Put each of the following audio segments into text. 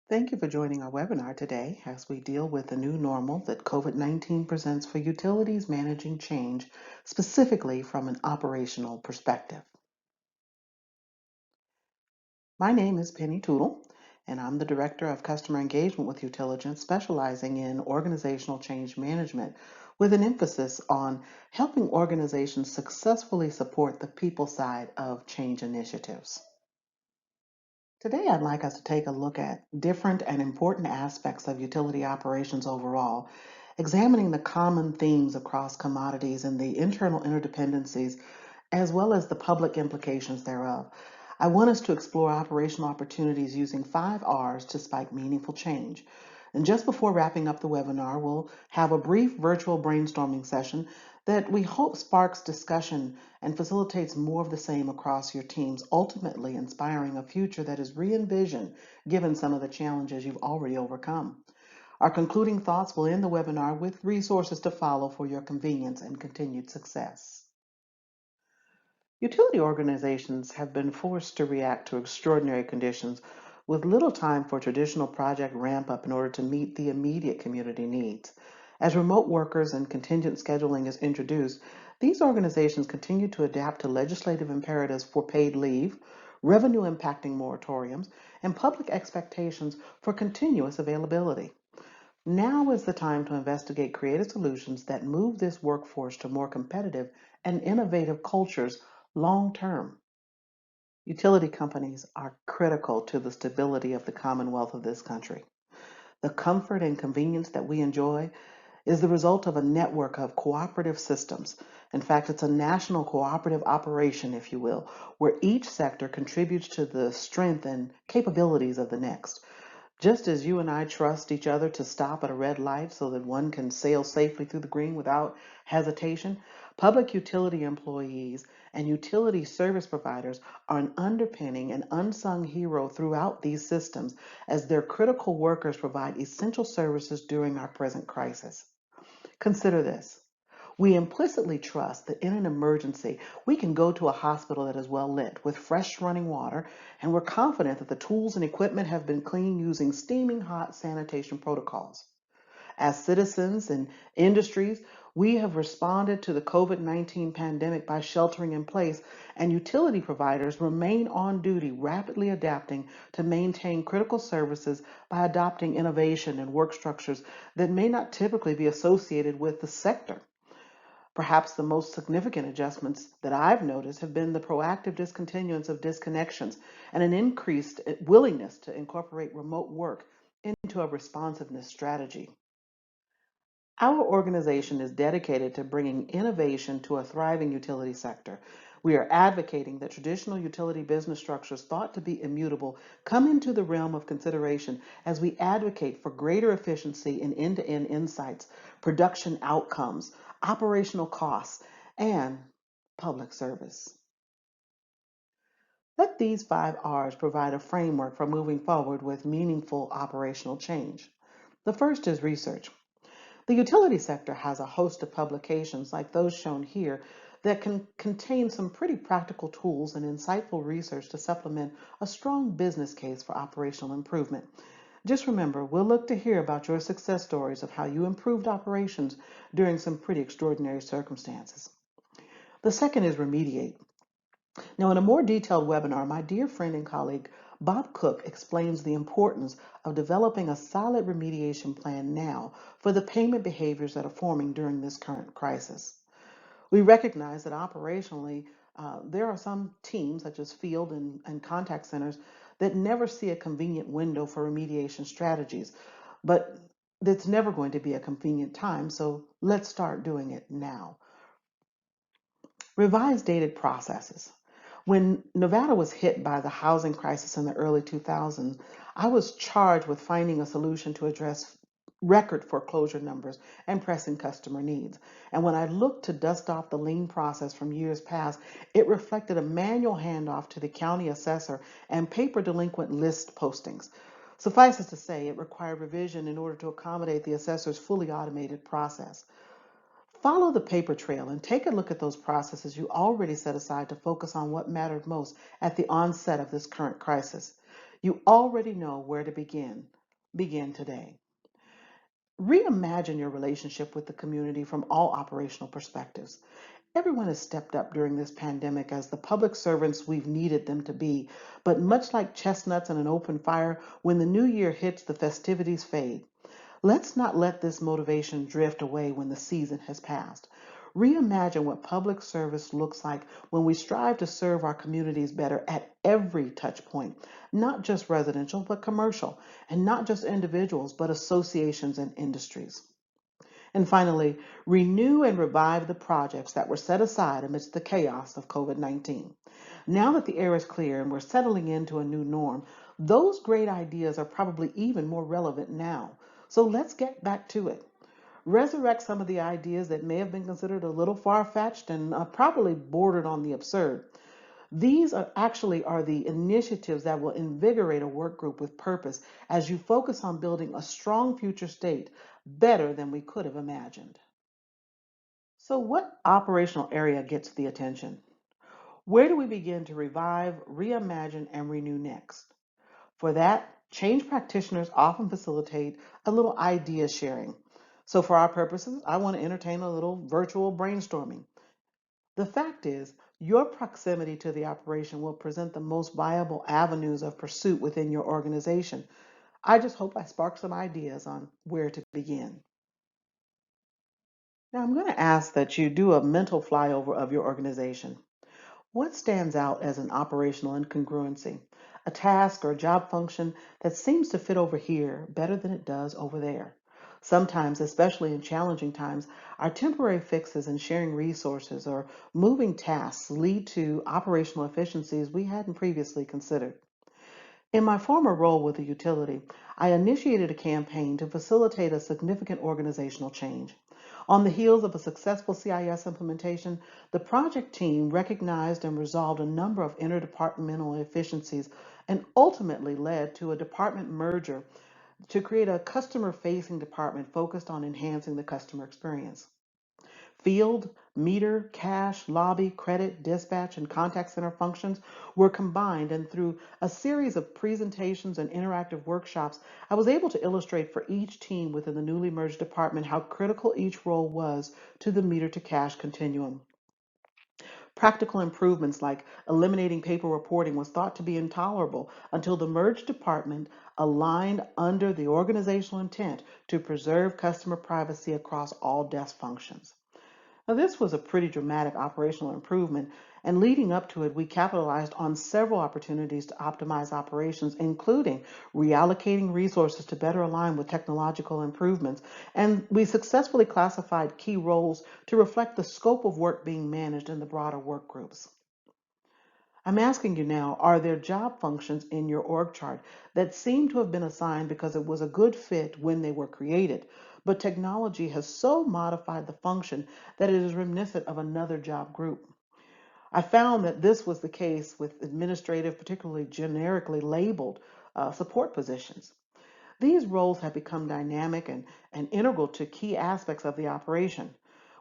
Thank you for joining our webinar today as we deal with the new normal that COVID-19 presents for utilities managing change, specifically from an operational perspective. My name is Penny Tootle, and I'm the Director of Customer Engagement with Utilligent, specializing in organizational change management with an emphasis on helping organizations successfully support the people side of change initiatives. Today, I'd like us to take a look at different and important aspects of utility operations overall, examining the common themes across commodities and the internal interdependencies, as well as the public implications thereof. I want us to explore operational opportunities using 5 R's to spike meaningful change. And just before wrapping up the webinar, we'll have a brief virtual brainstorming session that we hope sparks discussion and facilitates more of the same across your teams, ultimately inspiring a future that is re-envisioned given some of the challenges you've already overcome. Our concluding thoughts will end the webinar with resources to follow for your convenience and continued success. Utility organizations have been forced to react to extraordinary conditions with little time for traditional project ramp up in order to meet the immediate community needs. As remote workers and contingent scheduling is introduced, these organizations continue to adapt to legislative imperatives for paid leave, revenue impacting moratoriums, and public expectations for continuous availability. Now is the time to investigate creative solutions that move this workforce to more competitive and innovative cultures long term. Utility companies are critical to the stability of the Commonwealth of this country. The comfort and convenience that we enjoy is the result of a network of cooperative systems. In fact, it's a national cooperative operation, if you will, where each sector contributes to the strength and capabilities of the next. Just as you and I trust each other to stop at a red light so that one can sail safely through the green without hesitation, public utility employees and utility service providers are an underpinning and unsung hero throughout these systems as their critical workers provide essential services during our present crisis. Consider this. We implicitly trust that in an emergency, we can go to a hospital that is well lit with fresh running water, and we're confident that the tools and equipment have been cleaned using steaming hot sanitation protocols. As citizens and industries, we have responded to the COVID-19 pandemic by sheltering in place, and utility providers remain on duty, rapidly adapting to maintain critical services by adopting innovation and work structures that may not typically be associated with the sector. Perhaps the most significant adjustments that I've noticed have been the proactive discontinuance of disconnections and an increased willingness to incorporate remote work into a responsiveness strategy. Our organization is dedicated to bringing innovation to a thriving utility sector. We are advocating that traditional utility business structures thought to be immutable come into the realm of consideration as we advocate for greater efficiency in end-to-end insights, production outcomes, operational costs, and public service. Let these 5 R's provide a framework for moving forward with meaningful operational change. The first is research. The utility sector has a host of publications like those shown here that can contain some pretty practical tools and insightful research to supplement a strong business case for operational improvement. Just remember, we'll look to hear about your success stories of how you improved operations during some pretty extraordinary circumstances. The second is remediate. Now, in a more detailed webinar, my dear friend and colleague Bob Cook explains the importance of developing a solid remediation plan now for the payment behaviors that are forming during this current crisis. We recognize that operationally, there are some teams, such as field and contact centers, that never see a convenient window for remediation strategies, but it's never going to be a convenient time, so let's start doing it now. Revise dated processes. When Nevada was hit by the housing crisis in the early 2000s, I was charged with finding a solution to address record foreclosure numbers and pressing customer needs. And when I looked to dust off the lien process from years past, it reflected a manual handoff to the county assessor and paper delinquent list postings. Suffice it to say, it required revision in order to accommodate the assessor's fully automated process. Follow the paper trail and take a look at those processes you already set aside to focus on what mattered most at the onset of this current crisis. You already know where to begin. Begin today. Reimagine your relationship with the community from all operational perspectives. Everyone has stepped up during this pandemic as the public servants we've needed them to be, but much like chestnuts in an open fire, when the new year hits, the festivities fade. Let's not let this motivation drift away when the season has passed. Reimagine what public service looks like when we strive to serve our communities better at every touch point, not just residential, but commercial, and not just individuals, but associations and industries. And finally, renew and revive the projects that were set aside amidst the chaos of COVID-19. Now that the air is clear and we're settling into a new norm, those great ideas are probably even more relevant now. So let's get back to it. Resurrect some of the ideas that may have been considered a little far-fetched and probably bordered on the absurd. These are the initiatives that will invigorate a work group with purpose as you focus on building a strong future state better than we could have imagined. So, what operational area gets the attention? Where do we begin to revive, reimagine, and renew next? For that, change practitioners often facilitate a little idea sharing. So, for our purposes, I want to entertain a little virtual brainstorming. The fact is, your proximity to the operation will present the most viable avenues of pursuit within your organization. I just hope I spark some ideas on where to begin. Now, I'm going to ask that you do a mental flyover of your organization. What stands out as an operational incongruency, a task or job function that seems to fit over here better than it does over there? Sometimes, especially in challenging times, our temporary fixes in sharing resources or moving tasks lead to operational efficiencies we hadn't previously considered. In my former role with the utility, I initiated a campaign to facilitate a significant organizational change. On the heels of a successful CIS implementation, the project team recognized and resolved a number of interdepartmental efficiencies and ultimately led to a department merger to create a customer facing department focused on enhancing the customer experience. Field, meter, cash, lobby, credit, dispatch, and contact center functions were combined, and through a series of presentations and interactive workshops, I was able to illustrate for each team within the newly merged department how critical each role was to the meter to cash continuum. Practical improvements like eliminating paper reporting was thought to be intolerable until the merged department aligned under the organizational intent to preserve customer privacy across all desk functions. Now, this was a pretty dramatic operational improvement, and leading up to it, we capitalized on several opportunities to optimize operations, including reallocating resources to better align with technological improvements. And we successfully classified key roles to reflect the scope of work being managed in the broader work groups. I'm asking you now, are there job functions in your org chart that seem to have been assigned because it was a good fit when they were created, but technology has so modified the function that it is reminiscent of another job group? I found that this was the case with administrative, particularly generically labeled support positions. These roles have become dynamic and integral to key aspects of the operation.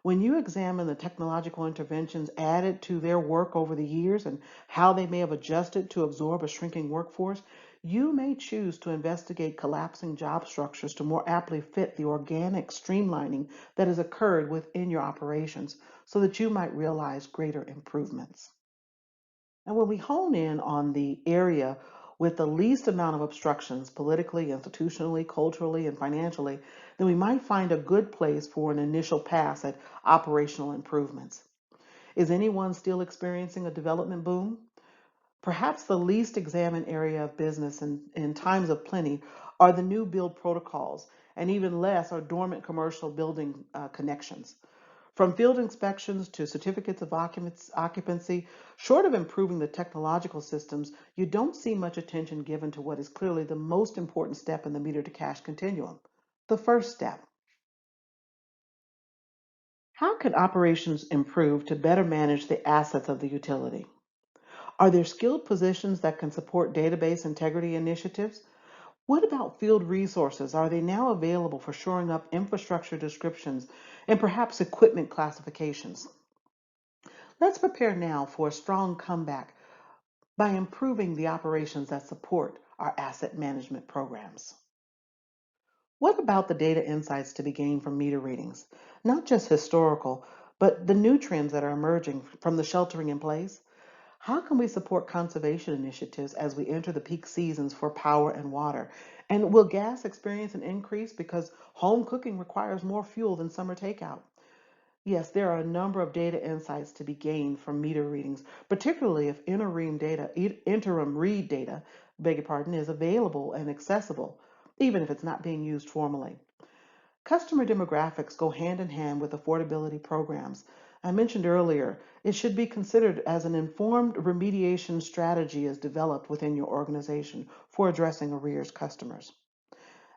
When you examine the technological interventions added to their work over the years and how they may have adjusted to absorb a shrinking workforce, you may choose to investigate collapsing job structures to more aptly fit the organic streamlining that has occurred within your operations so that you might realize greater improvements. And when we hone in on the area with the least amount of obstructions politically, institutionally, culturally, and financially, then we might find a good place for an initial pass at operational improvements. Is anyone still experiencing a development boom? Perhaps the least examined area of business in times of plenty are the new build protocols, and even less are dormant commercial building connections. From field inspections to certificates of occupancy, short of improving the technological systems, you don't see much attention given to what is clearly the most important step in the meter to cash continuum, the first step. How can operations improve to better manage the assets of the utility? Are there skilled positions that can support database integrity initiatives? What about field resources? Are they now available for shoring up infrastructure descriptions and perhaps equipment classifications? Let's prepare now for a strong comeback by improving the operations that support our asset management programs. What about the data insights to be gained from meter readings? Not just historical, but the new trends that are emerging from the sheltering in place. How can we support conservation initiatives as we enter the peak seasons for power and water? And will gas experience an increase because home cooking requires more fuel than summer takeout? Yes, there are a number of data insights to be gained from meter readings, particularly if interim read data, beg your pardon, is available and accessible, even if it's not being used formally. Customer demographics go hand in hand with affordability programs. I mentioned earlier, it should be considered as an informed remediation strategy is developed within your organization for addressing arrears customers.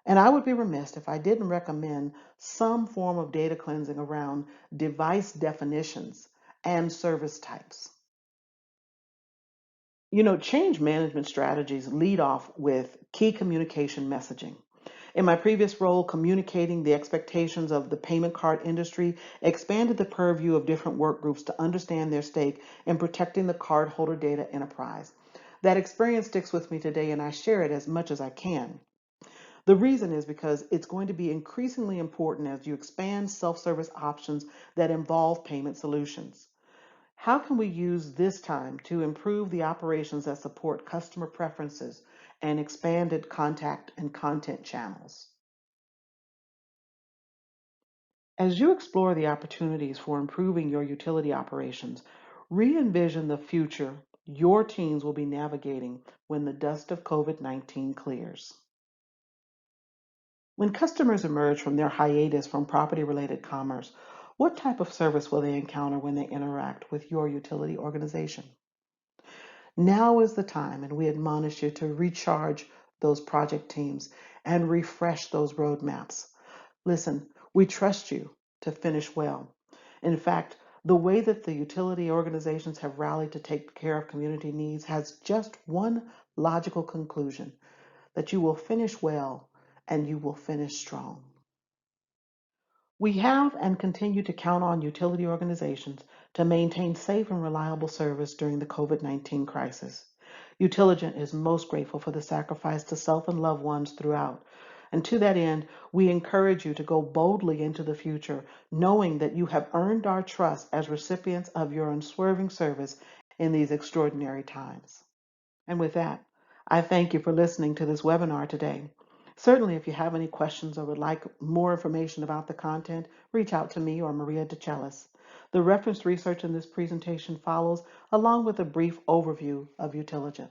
And I would be remiss if I didn't recommend some form of data cleansing around device definitions and service types. Change management strategies lead off with key communication messaging. In my previous role, communicating the expectations of the payment card industry expanded the purview of different work groups to understand their stake in protecting the cardholder data enterprise. That experience sticks with me today, and I share it as much as I can. The reason is because it's going to be increasingly important as you expand self-service options that involve payment solutions. How can we use this time to improve the operations that support customer preferences and expanded contact and content channels? As you explore the opportunities for improving your utility operations, re-envision the future your teams will be navigating when the dust of COVID-19 clears. When customers emerge from their hiatus from property-related commerce, what type of service will they encounter when they interact with your utility organization? Now is the time, and we admonish you to recharge those project teams and refresh those roadmaps. Listen, we trust you to finish well. In fact, the way that the utility organizations have rallied to take care of community needs has just one logical conclusion, that you will finish well and you will finish strong. We have and continue to count on utility organizations to maintain safe and reliable service during the COVID-19 crisis. Utilligent is most grateful for the sacrifice to self and loved ones throughout. And to that end, we encourage you to go boldly into the future, knowing that you have earned our trust as recipients of your unswerving service in these extraordinary times. And with that, I thank you for listening to this webinar today. Certainly, if you have any questions or would like more information about the content, reach out to me or Maria DeCellis. The referenced research in this presentation follows, along with a brief overview of Utilligent.